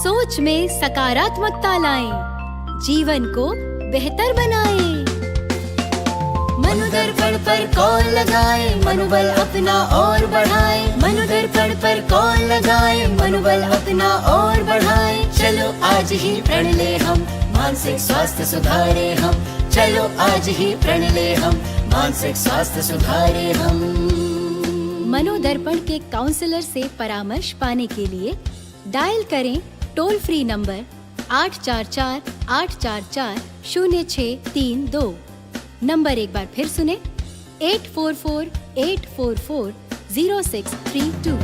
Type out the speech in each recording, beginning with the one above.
सोच में सकारात्मकता लाएं, जीवन को बेहतर बनाएं। मनोदर्पण पर कॉल लगाएं, मनोबल अपना और बढ़ाएं। मनोदर्पण पर कॉल लगाएं, मनोबल अपना और बढ़ाएं। चलो आज ही प्रण ले हम, मानसिक स्वास्थ्य सुधारे हम। चलो आज ही प्रण ले हम, मानसिक स्वास्थ्य सुधारे हम। मनोदर्पण के काउंसलर से परामर्श पाने के लिए डायल करें टोल फ्री नंबर 844-844-0632। नंबर एक बार फिर सुने 844-844-0632।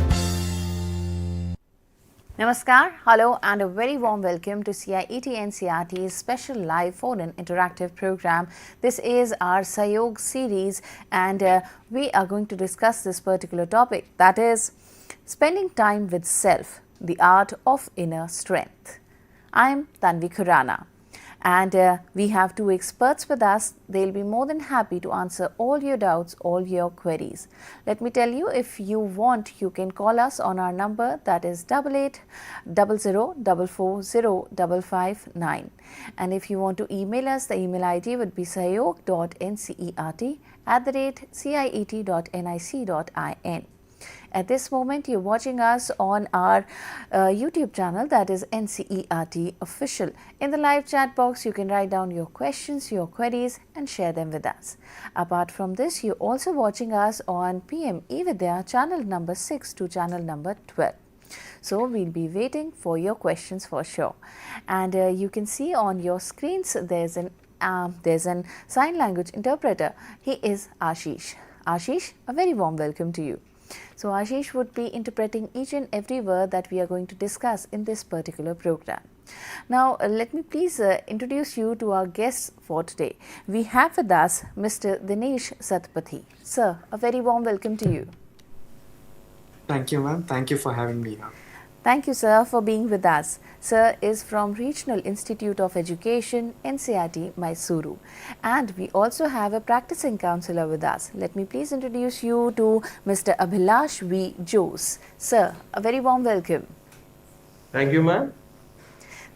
Namaskar, hello and a very warm welcome to CIET NCERT's special live phone-in interactive program. This is our Sahyog series and we are going to discuss this particular topic, that is spending time with self, the art of inner strength. I am Tanvi Khurana. And we have two experts with us. They'll be more than happy to answer all your doubts, all your queries. Let me tell you, if you want, you can call us on our number, that is 8800440559. And if you want to email us, the email ID would be sahyog.ncert@ciet.nic.in. At this moment, you're watching us on our YouTube channel, that is NCERT Official. In the live chat box, you can write down your questions, your queries and share them with us. Apart from this, you're also watching us on PM eVidya channel number 6 to channel number 12. So, we'll be waiting for your questions for sure. And you can see on your screens, there's an sign language interpreter. He is Ashish. Ashish, a very warm welcome to you. So, Ashish would be interpreting each and every word that we are going to discuss in this particular program. Now, let me please introduce you to our guests for today. We have with us Mr. Dinesh Satapathy. Sir, a very warm welcome to you. Thank you, ma'am. Thank you for having me here. Thank you, sir, for being with us. Sir is from Regional Institute of Education, NCERT, Mysuru. And we also have a practicing counsellor with us. Let me please introduce you to Mr. Abhilash V. Jose. Sir, a very warm welcome. Thank you, ma'am.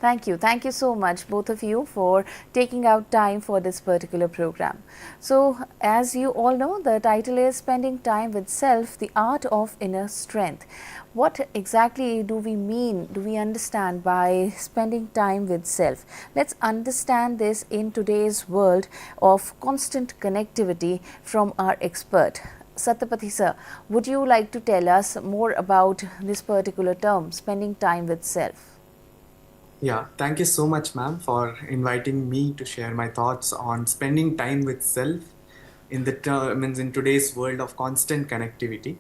Thank you. Thank you so much, both of you, for taking out time for this particular program. So, as you all know, the title is Spending Time with Self, the Art of Inner Strength. What exactly do we mean, do we understand by spending time with self? Let's understand this in today's world of constant connectivity from our expert. Satapathy sir, would you like to tell us more about this particular term, spending time with self? Yeah, thank you so much, ma'am, for inviting me to share my thoughts on spending time with self in today's world of constant connectivity.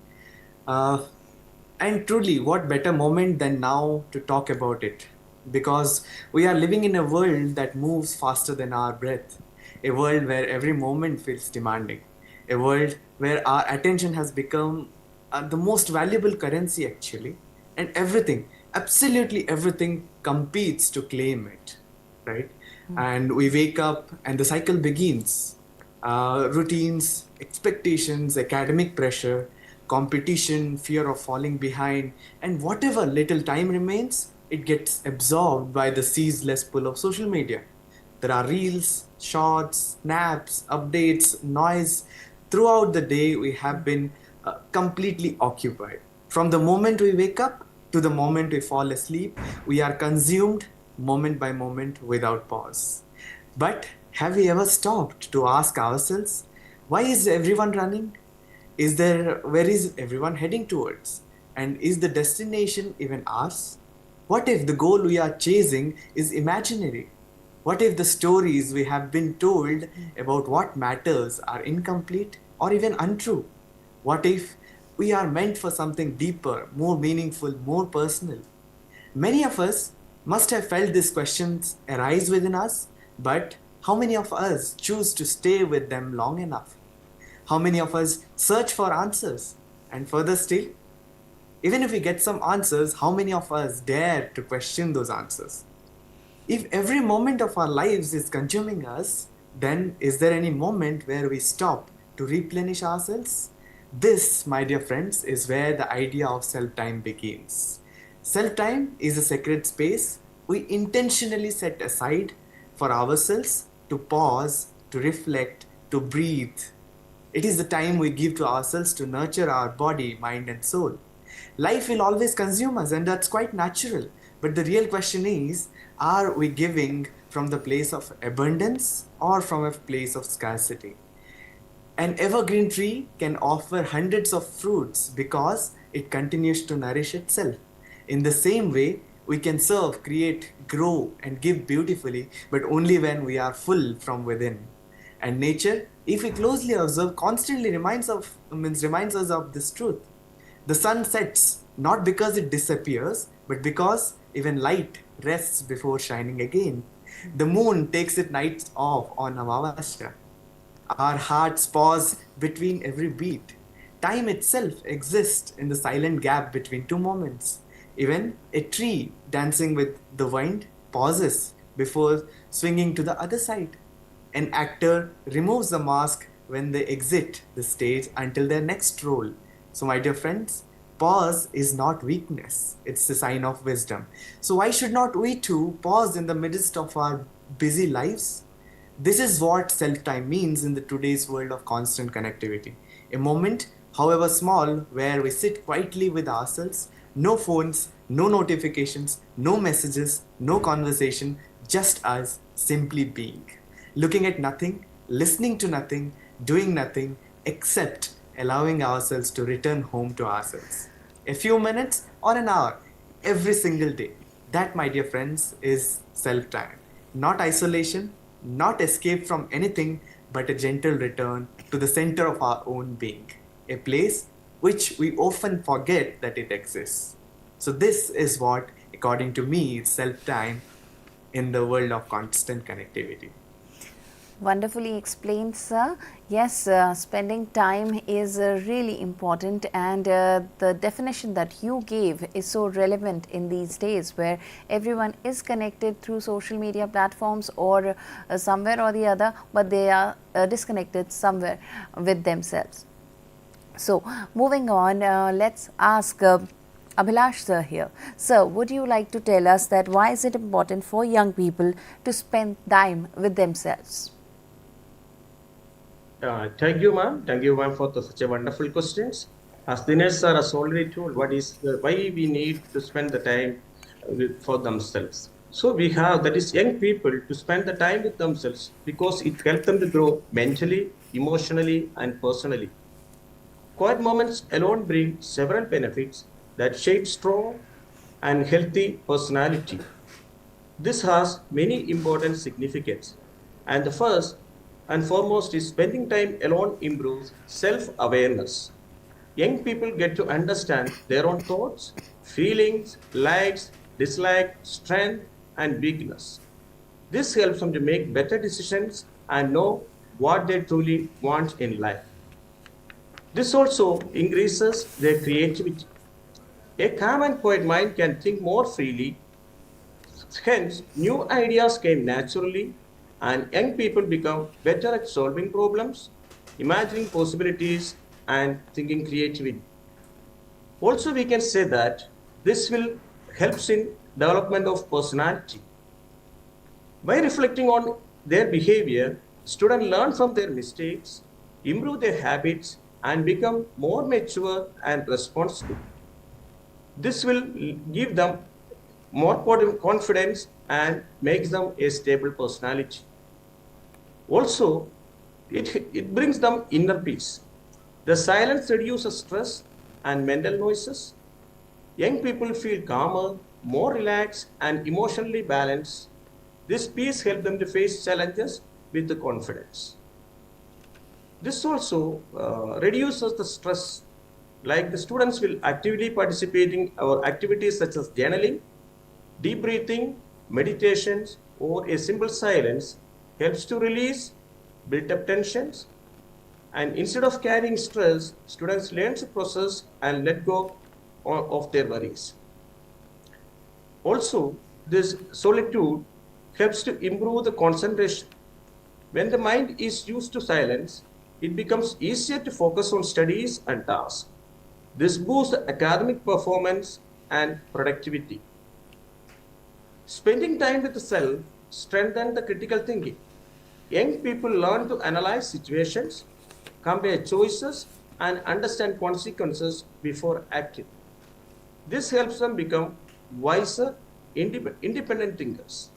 And truly, what better moment than now to talk about it? Because we are living in a world that moves faster than our breath, a world where every moment feels demanding, a world where our attention has become the most valuable currency actually, and everything, absolutely everything competes to claim it, right? And we wake up and the cycle begins. Routines, expectations, academic pressure, competition, fear of falling behind, and whatever little time remains, it gets absorbed by the ceaseless pull of social media. There are reels, shorts, snaps, updates, noise. Throughout the day, we have been completely occupied. From the moment we wake up to the moment we fall asleep, we are consumed moment by moment without pause. But have we ever stopped to ask ourselves, why is everyone running? Where is everyone heading towards? And is the destination even ours? What if the goal we are chasing is imaginary? What if the stories we have been told about what matters are incomplete or even untrue? What if we are meant for something deeper, more meaningful, more personal? Many of us must have felt these questions arise within us, but how many of us choose to stay with them long enough? How many of us search for answers? And further still, even if we get some answers, how many of us dare to question those answers? If every moment of our lives is consuming us, then is there any moment where we stop to replenish ourselves? This, my dear friends, is where the idea of self-time begins. Self time is a sacred space we intentionally set aside for ourselves to pause, to reflect, to breathe. It is the time we give to ourselves to nurture our body, mind, and soul. Life will always consume us, and that's quite natural. But the real question is, are we giving from the place of abundance or from a place of scarcity? An evergreen tree can offer hundreds of fruits because it continues to nourish itself. In the same way, we can serve, create, grow, and give beautifully, but only when we are full from within. And nature, if we closely observe, constantly reminds us of this truth. The sun sets not because it disappears, but because even light rests before shining again. The moon takes its nights off on Amavasya. Our hearts pause between every beat. Time itself exists in the silent gap between two moments. Even a tree dancing with the wind pauses before swinging to the other side. An actor removes the mask when they exit the stage until their next role. So, my dear friends, pause is not weakness, it's a sign of wisdom. So, why should not we too pause in the midst of our busy lives? This is what self time means in the today's world of constant connectivity. A moment, however small, where we sit quietly with ourselves, no phones, no notifications, no messages, no conversation, just us simply being. Looking at nothing, listening to nothing, doing nothing, except allowing ourselves to return home to ourselves. A few minutes or an hour every single day. That, my dear friends, is self time. Not isolation, not escape from anything, but a gentle return to the center of our own being. A place which we often forget that it exists. So, this is what, according to me, is self time in the world of constant connectivity. Wonderfully explained, sir. Yes, spending time is really important, and the definition that you gave is so relevant in these days where everyone is connected through social media platforms or somewhere or the other, but they are disconnected somewhere with themselves. So, moving on, let's ask Abhilash sir here. Sir, would you like to tell us that why is it important for young people to spend time with themselves? Thank you, ma'am. Thank you, ma'am, for such a wonderful questions. As Dinesh sir has already told, why we need to spend the time for themselves. So we have, that is, young people to spend the time with themselves because it helps them to grow mentally, emotionally, and personally. Quiet moments alone bring several benefits that shape strong and healthy personality. This has many important significance. And the first and foremost is spending time alone improves self-awareness. Young people get to understand their own thoughts, feelings, likes, dislikes, strength, and weakness. This helps them to make better decisions and know what they truly want in life. This also increases their creativity. A calm and quiet mind can think more freely. Hence, new ideas came naturally, and young people become better at solving problems, imagining possibilities, and thinking creatively. Also, we can say that this will helps in development of personality. By reflecting on their behavior, students learn from their mistakes, improve their habits, and become more mature and responsible. This will give them more confidence and makes them a stable personality. Also, it brings them inner peace. The silence reduces stress and mental noises. Young people feel calmer, more relaxed, and emotionally balanced. This peace helps them to face challenges with the confidence. This also reduces the stress. Like the students will actively participate in our activities such as journaling, deep breathing, meditations, or a simple silence helps to release built up tensions. And instead of carrying stress, students learn to process and let go of their worries. Also, this solitude helps to improve the concentration. When the mind is used to silence, it becomes easier to focus on studies and tasks. This boosts the academic performance and productivity. Spending time with the self strengthens the critical thinking. Young people learn to analyze situations, compare choices, and understand consequences before acting. This helps them become wiser, independent thinkers.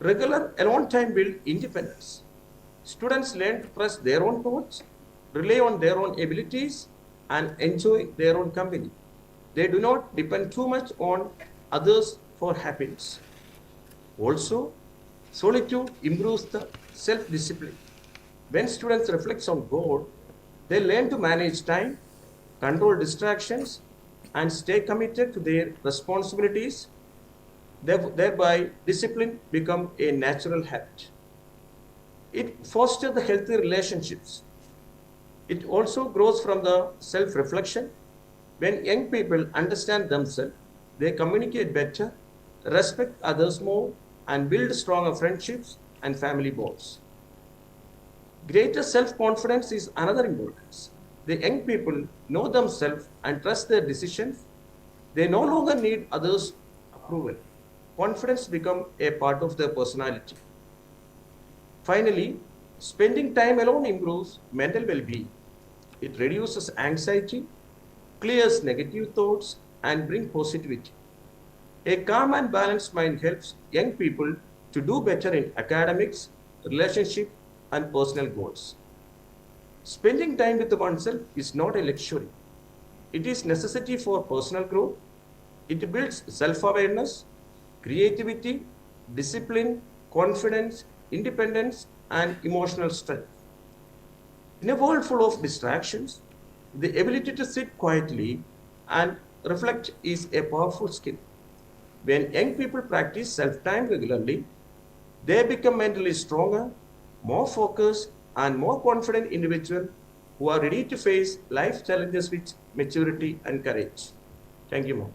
Regular alone time builds independence. Students learn to trust their own thoughts, rely on their own abilities, and enjoy their own company. They do not depend too much on others for happiness. Also, solitude improves the self-discipline. When students reflect on God, they learn to manage time, control distractions, and stay committed to their responsibilities. Thereby, discipline becomes a natural habit. It fosters the healthy relationships. It also grows from the self-reflection. When young people understand themselves, they communicate better, respect others more, and build stronger friendships and family bonds. Greater self-confidence is another importance. The young people know themselves and trust their decisions. They no longer need others' approval. Confidence becomes a part of their personality. Finally, spending time alone improves mental well-being. It reduces anxiety, clears negative thoughts, and brings positivity. A calm and balanced mind helps young people to do better in academics, relationship, and personal goals. Spending time with oneself is not a luxury. It is necessity for personal growth. It builds self-awareness, creativity, discipline, confidence, independence, and emotional strength. In a world full of distractions, the ability to sit quietly and reflect is a powerful skill. When young people practice self-time regularly, they become mentally stronger, more focused, and more confident individuals who are ready to face life challenges with maturity and courage. Thank you, Mom.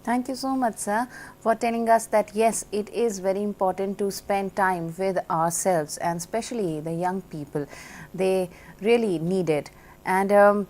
Thank you so much, sir, for telling us that yes, it is very important to spend time with ourselves, and especially the young people. They really need it. And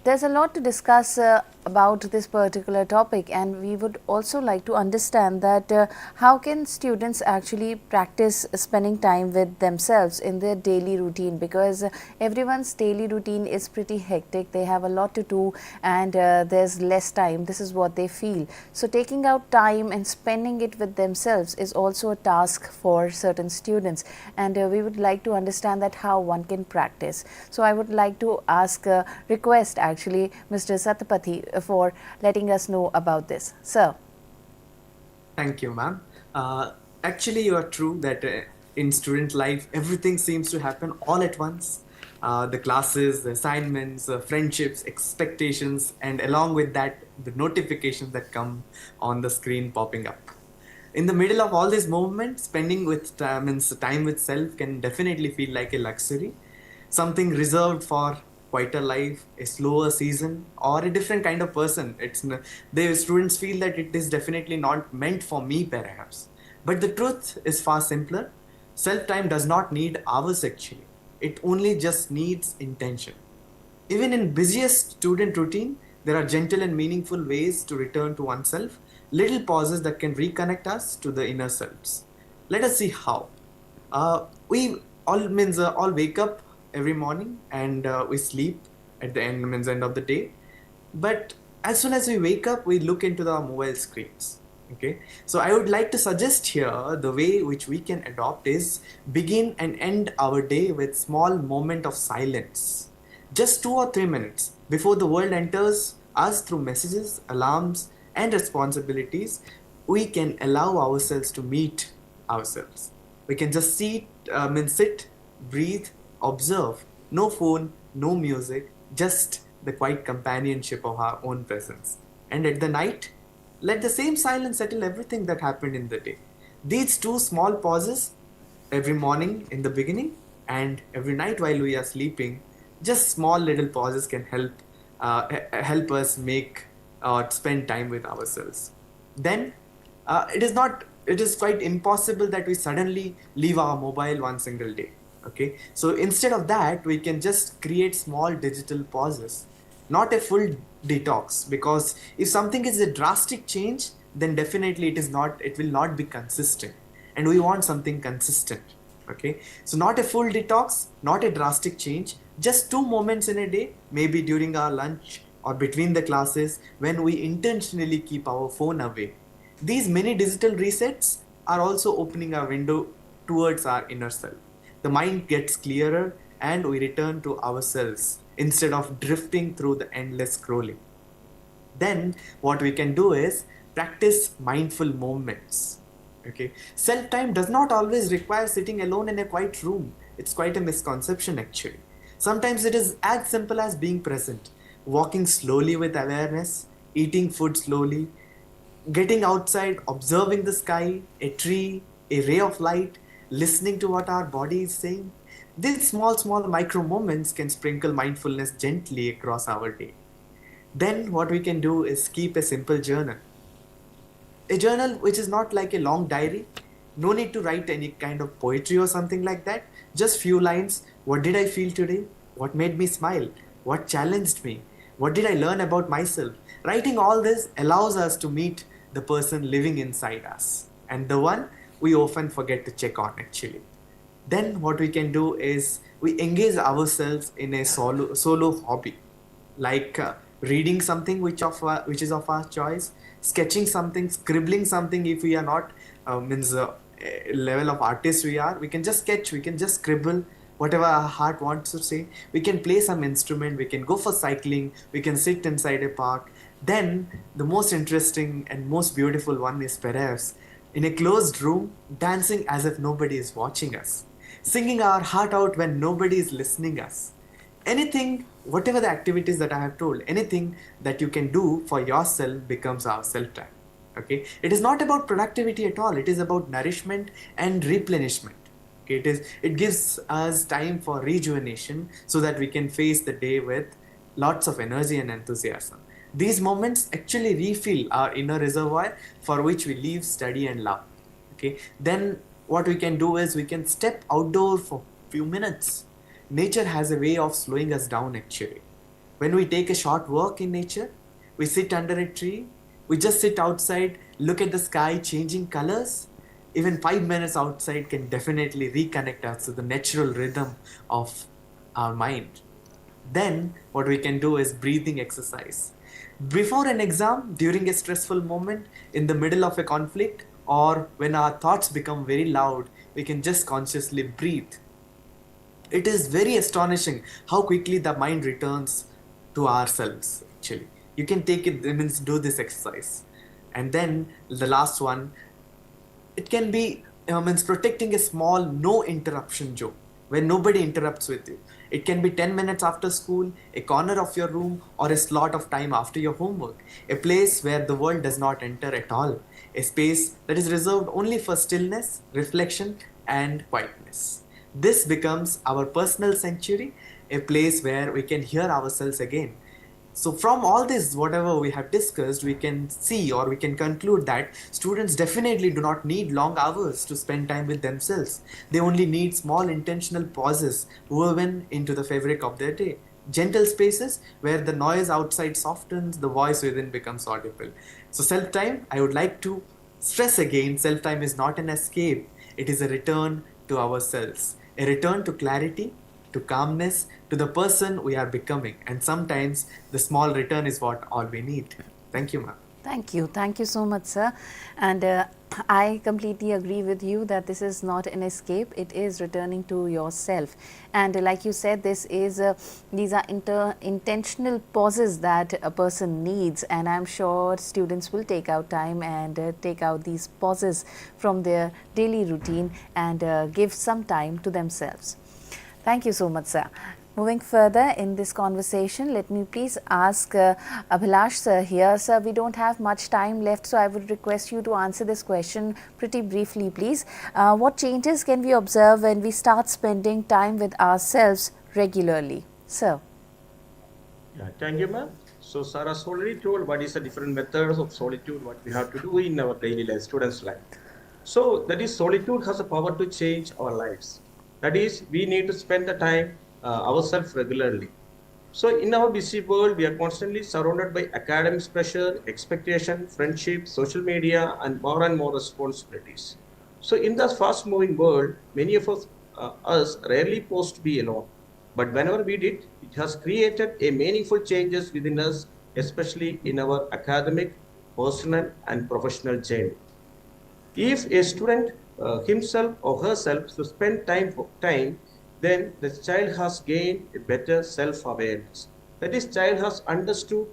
there's a lot to discuss about this particular topic, and we would also like to understand that how can students actually practice spending time with themselves in their daily routine, because everyone's daily routine is pretty hectic. They have a lot to do, and there's less time. This is what they feel. So taking out time and spending it with themselves is also a task for certain students, and we would like to understand that how one can practice. So I would like to request actually Mr. Satapathy for letting us know about this. Sir. Thank you, ma'am. Actually, you are true that in student life, everything seems to happen all at once. The classes, the assignments, friendships, expectations, and along with that, the notifications that come on the screen popping up. In the middle of all this movement, spending with time with self can definitely feel like a luxury, something reserved for quieter life, a slower season, or a different kind of person. The students feel that it is definitely not meant for me, perhaps. But the truth is far simpler. Self-time does not need hours actually. It only just needs intention. Even in busiest student routine, there are gentle and meaningful ways to return to oneself, little pauses that can reconnect us to the inner selves. Let us see how. We all wake up every morning, and we sleep at the end of the day. But as soon as we wake up, we look into the mobile screens. Okay, so I would like to suggest here the way which we can adopt is begin and end our day with small moment of silence. Just 2 or 3 minutes before the world enters us through messages, alarms, and responsibilities, we can allow ourselves to meet ourselves. We can just sit, breathe, observe. No phone, no music, just the quiet companionship of our own presence. And at the night, let the same silence settle everything that happened in the day. These 2 small pauses, every morning in the beginning and every night while we are sleeping, just small little pauses can help us make or spend time with ourselves. Then it is quite impossible that we suddenly leave our mobile one single day. Okay, so instead of that, we can just create small digital pauses, not a full detox, because if something is a drastic change, then definitely it will not be consistent, and we want something consistent. Okay, so not a full detox, not a drastic change, just 2 moments in a day, maybe during our lunch or between the classes, when we intentionally keep our phone away. These mini digital resets are also opening a window towards our inner self. The mind gets clearer and we return to ourselves instead of drifting through the endless scrolling. Then what we can do is practice mindful moments. Okay, self time does not always require sitting alone in a quiet room. It's quite a misconception actually. Sometimes it is as simple as being present, walking slowly with awareness, eating food slowly, getting outside, observing the sky, a tree, a ray of light, listening to what our body is saying. These small micro moments can sprinkle mindfulness gently across our day. Then what we can do is keep a simple journal. A journal which is not like a long diary. No need to write any kind of poetry or something like that. Just few lines. What did I feel today? What made me smile? What challenged me? What did I learn about myself? Writing all this allows us to meet the person living inside us, and the one we often forget to check on actually. Then what we can do is we engage ourselves in a solo hobby, like reading something which is of our choice, sketching something, scribbling something. If we are not means level of artist we can just sketch, we can just scribble whatever our heart wants to say. We can play some instrument, we can go for cycling, we can sit inside a park. Then the most interesting and most beautiful one is perhaps in a closed room, dancing as if nobody is watching us, singing our heart out when nobody is listening us. Anything, whatever the activities that I have told, anything that you can do for yourself becomes our self time. Okay, it is not about productivity at all, it is about nourishment and replenishment. Okay, it gives us time for rejuvenation so that we can face the day with lots of energy and enthusiasm. These moments actually refill our inner reservoir for which we live, study and love. Okay, then what we can do is we can step outdoor for few minutes. Nature has a way of slowing us down actually. When we take a short walk in nature, we sit under a tree, we just sit outside, look at the sky changing colors. Even 5 minutes outside can definitely reconnect us to the natural rhythm of our mind. Then what we can do is breathing exercise. Before an exam, during a stressful moment, in the middle of a conflict, or when our thoughts become very loud, we can just consciously breathe. It is very astonishing how quickly the mind returns to ourselves actually. You can take it, means do this exercise. And then the last one, it can be means protecting a small no interruption zone where nobody interrupts with you. It can be 10 minutes after school, a corner of your room, or a slot of time after your homework. A place where the world does not enter at all. A space that is reserved only for stillness, reflection, and quietness. This becomes our personal sanctuary, a place where we can hear ourselves again. So from all this, whatever we have discussed, we can see or we can conclude that students definitely do not need long hours to spend time with themselves. They only need small intentional pauses woven into the fabric of their day. Gentle spaces where the noise outside softens, the voice within becomes audible. So self-time, I would like to stress again, self-time is not an escape. It is a return to ourselves, a return to clarity, to calmness, to the person we are becoming. And sometimes the small return is what all we need. Thank you, ma'am. Thank you. Thank you so much, sir. And I completely agree with you that this is not an escape. It is returning to yourself. And like you said, these are intentional pauses that a person needs. And I'm sure students will take out time and take out these pauses from their daily routine and give some time to themselves. Thank you so much, sir. Moving further in this conversation, let me please ask Abhilash sir here. Sir, we don't have much time left, so I would request you to answer this question pretty briefly, please. What changes can we observe when we start spending time with ourselves regularly? Sir. Yeah, thank you, ma'am. So, Sarah has already told what is the different methods of solitude, what we have to do in our daily life, students' life. So, that is, solitude has a power to change our lives. That is, we need to spend the time ourselves regularly. So in our busy world, we are constantly surrounded by academic pressure, expectation, friendship, social media, and more responsibilities. So in this fast-moving world, many of us rarely pause to be alone. But whenever we did, it has created a meaningful changes within us, especially in our academic, personal, and professional journey. If a student himself or herself to spend time, then the child has gained a better self-awareness. That is, child has understood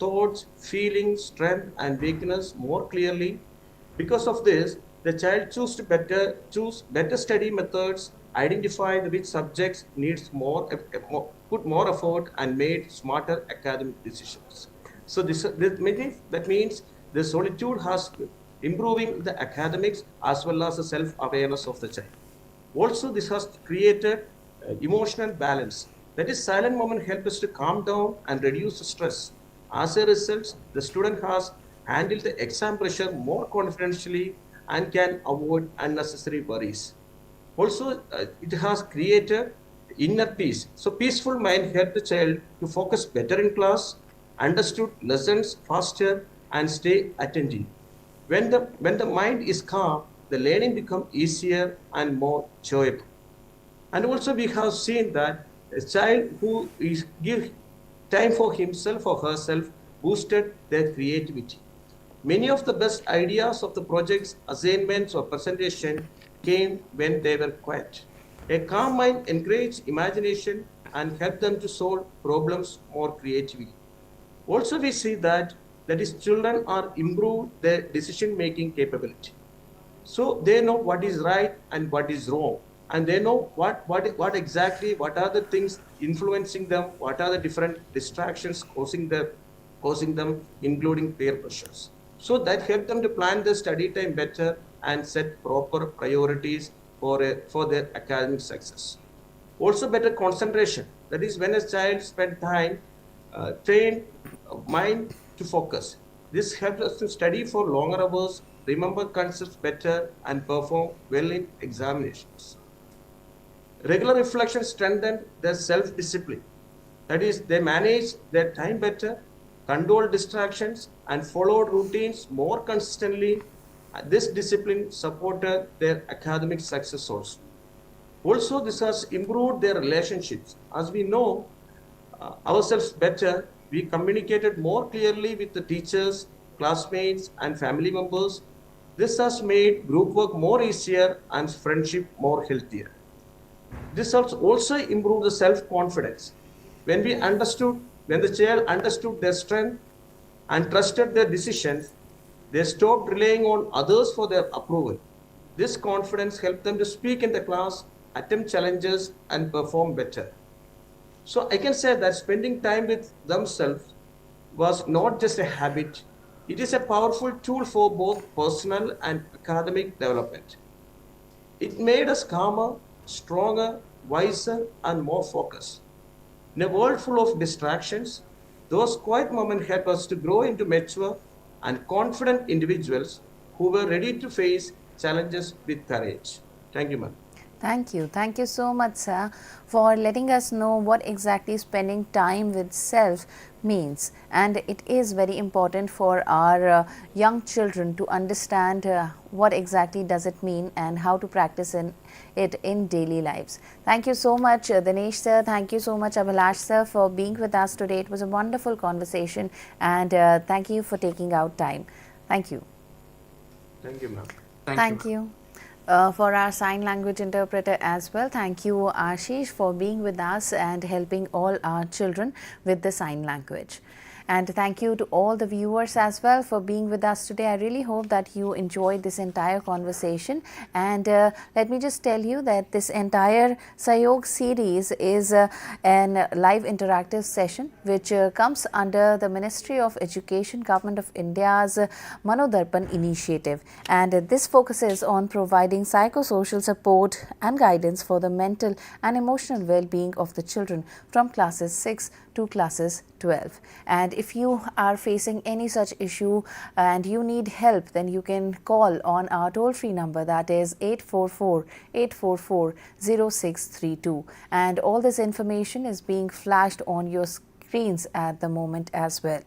thoughts, feelings, strength, and weakness more clearly. Because of this, the child choose better study methods, identify which subjects needs put more effort, and made smarter academic decisions. So that means the solitude has improving the academics as well as the self-awareness of the child. Also, this has created emotional balance. That is, silent moment help us to calm down and reduce the stress. As a result, the student has handled the exam pressure more confidently and can avoid unnecessary worries. Also, it has created inner peace. So, peaceful mind help the child to focus better in class, understood lessons faster, and stay attentive. When the mind is calm, the learning becomes easier and more enjoyable. And also we have seen that a child who is give time for himself or herself boosted their creativity. Many of the best ideas of the projects, assignments, or presentation came when they were quiet. A calm mind encouraged imagination and helped them to solve problems more creatively. Also, we see that is children are improved their decision making capability. So they know what is right and what is wrong, and they know what are the things influencing them, what are the different distractions causing them, including peer pressures. So that help them to plan their study time better and set proper priorities for their academic success. Also, better concentration. That is, when a child spend time, train mind to focus. This helps us to study for longer hours, remember concepts better, and perform well in examinations. Regular reflection strengthened their self-discipline. That is, they manage their time better, control distractions, and followed routines more consistently. This discipline supported their academic success also. Also, this has improved their relationships. As we know ourselves better, we communicated more clearly with the teachers, classmates, and family members. This has made group work more easier and friendship more healthier. This has also improved the self-confidence. When the child understood their strength and trusted their decisions, they stopped relying on others for their approval. This confidence helped them to speak in the class, attempt challenges, and perform better. So I can say that spending time with themselves was not just a habit, it is a powerful tool for both personal and academic development. It made us calmer, stronger, wiser, and more focused. In a world full of distractions, those quiet moments help us to grow into mature and confident individuals who were ready to face challenges with courage. Thank you, ma'am. Thank you. Thank you so much, sir, for letting us know what exactly spending time with self means. And it is very important for our young children to understand what exactly does it mean and how to practice it in daily lives. Thank you so much, Dinesh sir. Thank you so much, Abhilash sir, for being with us today. It was a wonderful conversation, and thank you for taking out time. Thank you. Thank you, ma'am. Thank you. For our sign language interpreter as well, thank you Ashish for being with us and helping all our children with the sign language. And thank you to all the viewers as well for being with us today. I really hope that you enjoyed this entire conversation. And let me just tell you that this entire Sahyog series is an live interactive session which comes under the Ministry of Education, Government of India's Manodarpan initiative. And this focuses on providing psychosocial support and guidance for the mental and emotional well-being of the children from classes 6 to classes 12. And if you are facing any such issue and you need help, then you can call on our toll-free number, that is 844-844-0632. And all this information is being flashed on your screens at the moment as well.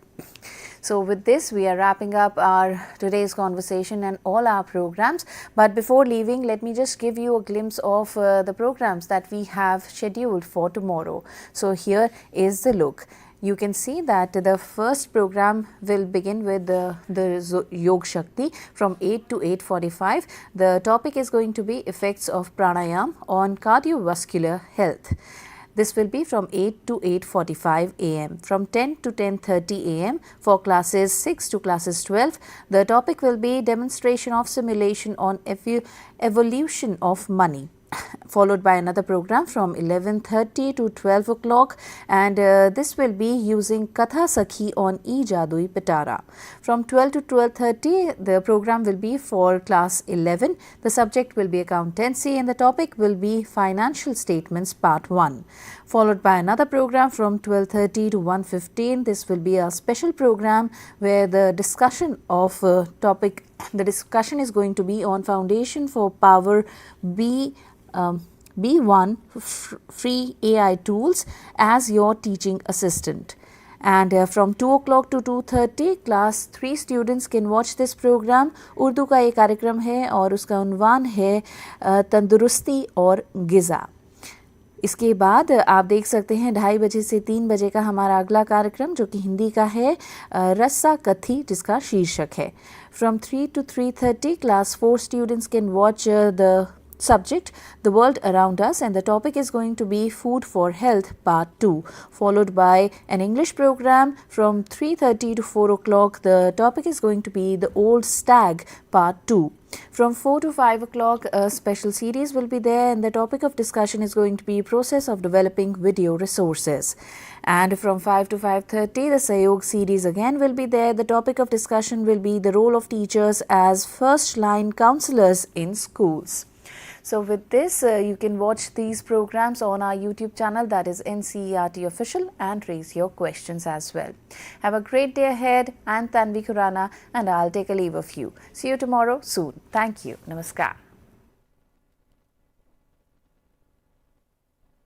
So with this, we are wrapping up our today's conversation and all our programs. But before leaving, let me just give you a glimpse of the programs that we have scheduled for tomorrow. So here is the look. You can see that the first program will begin with the Yogshakti from 8 to 8:45. The topic is going to be effects of pranayam on cardiovascular health. This will be from 8 to 8:45 a.m. From 10 to 10:30 a.m. for classes 6 to classes 12, the topic will be demonstration of simulation on evolution of money. Followed by another program from 11:30 to 12 o'clock, and this will be using Katha Sakhi on E-Jadui Pitara. From 12 to 12:30, the program will be for class 11. The subject will be accountancy and the topic will be financial statements part 1. Followed by another program from 12:30 to 1:15. This will be a special program where the discussion of the discussion is going to be on foundation for Power B1 free AI tools as your teaching assistant. And from 2 o'clock to 2:30, class 3 students can watch this program. Urdu का ये कार्यक्रम है और उसका उन्वान है तंदुरुस्ती और Giza. इसके बाद आप देख सकते हैं 2:30 बजे से 3 बजे का हमारा अगला कार्यक्रम जो कि हिंदी का है रस्सा कथी, जिसका शीर्षक है. From 3 to 3:30, class 4 students can watch the subject the world around us, and the topic is going to be food for health part 2, followed by an English program from 3:30 to 4 o'clock. The topic is going to be the old stag part 2. From 4 to 5 o'clock, a special series will be there, and the topic of discussion is going to be process of developing video resources. And from 5 to 5:30, the Sahyog series again will be there. The topic of discussion will be the role of teachers as first line counselors in schools. So with this, you can watch these programs on our YouTube channel, that is NCERT Official, and raise your questions as well. Have a great day ahead. I'm Tanvi Khurana and I'll take a leave of you. See you tomorrow soon. Thank you. Namaskar.